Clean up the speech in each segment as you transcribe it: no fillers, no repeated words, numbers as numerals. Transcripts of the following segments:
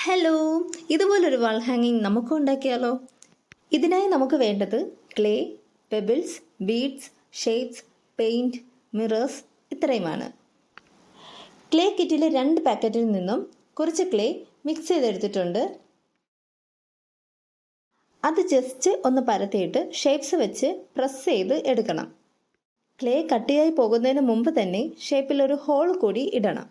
Hello, ഇതുപോലൊരു വാൾ ഹാങ്ങിങ് നമുക്ക് ഉണ്ടാക്കിയാലോ? ഇതിനായി നമുക്ക് വേണ്ടത് clay, pebbles, beads, shapes, paint, mirrors ഇത്രയുമാണ്. ക്ലേ കിറ്റിലെ 2 പാക്കറ്റിൽ നിന്നും കുറച്ച് ക്ലേ മിക്സ് ചെയ്തെടുത്തിട്ടുണ്ട്. അത് ജസ്റ്റ് ഒന്ന് പരത്തിയിട്ട് ഷേപ്സ് വെച്ച് പ്രസ് ചെയ്ത് എടുക്കണം. ക്ലേ കട്ടിയായി പോകുന്നതിന് മുമ്പ് തന്നെ ഷേപ്പിൽ ഒരു ഹോൾ കൂടി ഇടണം.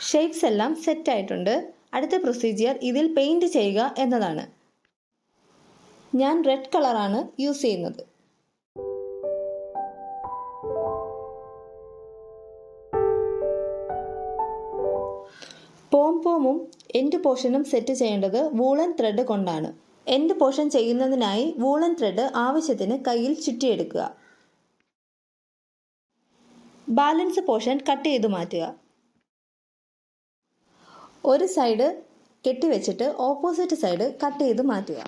ഷേപ്സ് എല്ലാം സെറ്റ് ആയിട്ടുണ്ട്. അടുത്ത പ്രൊസീജിയർ ഇതിൽ പെയിൻറ് ചെയ്യുക എന്നതാണ്. ഞാൻ റെഡ് കളറാണ് യൂസ് ചെയ്യുന്നത്. പോംപോമും എൻഡ് പോർഷനും സെറ്റ് ചെയ്യേണ്ടത് വൂളൻ ത്രെഡ് കൊണ്ടാണ്. എൻഡ് പോർഷൻ ചെയ്യുന്നതിനായി വൂളൻ ത്രെഡ് ആവശ്യത്തിന് കയ്യിൽ ചുറ്റിയെടുക്കുക. ബാലൻസ് പോർഷൻ കട്ട് ചെയ്ത് മാറ്റുക. ഒരു സൈഡ് കെട്ടിവെച്ചിട്ട് ഓപ്പോസിറ്റ് സൈഡ് കട്ട് ചെയ്ത് മാറ്റുക.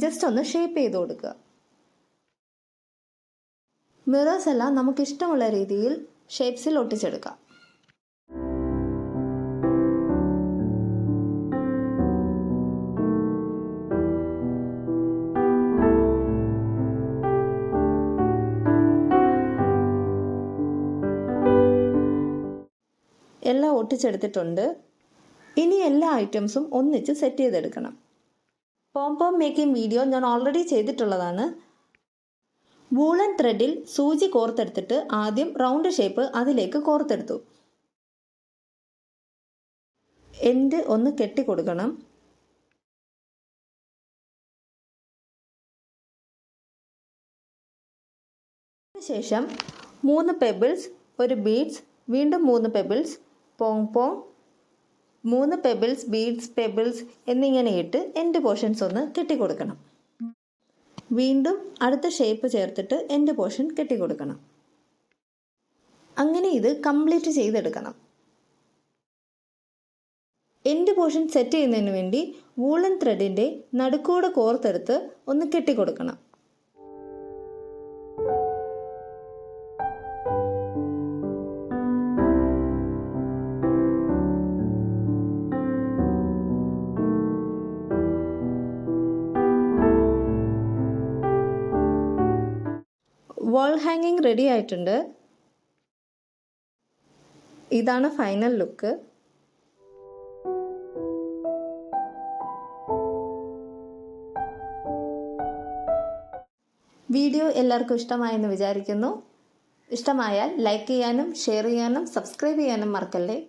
ജസ്റ്റ് ഒന്ന് ഷേപ്പ് ചെയ്ത് കൊടുക്കുക. മിറേഴ്സ് എല്ലാം നമുക്ക് ഇഷ്ടമുള്ള രീതിയിൽ ഷേപ്സിൽ ഒട്ടിച്ചെടുക്കാം. എല്ലാം ഒട്ടിച്ചെടുത്തിട്ടുണ്ട്. ഇനി എല്ലാ ഐറ്റംസും ഒന്നിച്ച് സെറ്റ് ചെയ്തെടുക്കണം. പോംപോം മേക്കിംഗ് വീഡിയോ ഞാൻ ഓൾറെഡി ചെയ്തിട്ടുള്ളതാണ്. വൂളൻ ത്രെഡിൽ സൂചി കോർത്തെടുത്തിട്ട് ആദ്യം റൗണ്ട് ഷേപ്പ് അതിലേക്ക് കോർത്തെടുത്തു. എൻഡ് ഒന്ന് കെട്ടിക്കൊടുക്കണം. ശേഷം 3 പെബിൾസ്, ഒരു ബീഡ്സ്, വീണ്ടും 3 pebbles, pompom, 3 pebbles, beads, pebbles എന്നിങ്ങനെ ഇട്ട് എൻഡ് പോർഷൻസ് ഒന്ന് കെട്ടിക്കൊടുക്കണം. വീണ്ടും അടുത്ത ഷേപ്പ് ചേർത്തിട്ട് എൻഡ് പോർഷൻ കെട്ടിക്കൊടുക്കണം. അങ്ങനെ ഇത് കംപ്ലീറ്റ് ചെയ്തെടുക്കണം. എൻഡ് പോർഷൻ സെറ്റ് ചെയ്യുന്നതിന് വേണ്ടി വൂളൻ ത്രെഡിൻ്റെ നടുക്കൂടെ കോർത്തെടുത്ത് ഒന്ന് കെട്ടിക്കൊടുക്കണം. വാൾ ഹാങ്ങിങ് റെഡി ആയിട്ടുണ്ട്. ഇതാണ് ഫൈനൽ ലുക്ക്. വീഡിയോ എല്ലാവർക്കും ഇഷ്ടമായെന്ന് വിചാരിക്കുന്നു. ഇഷ്ടമായാൽ ലൈക്ക് ചെയ്യാനും ഷെയർ ചെയ്യാനും സബ്സ്ക്രൈബ് ചെയ്യാനും മറക്കല്ലേ.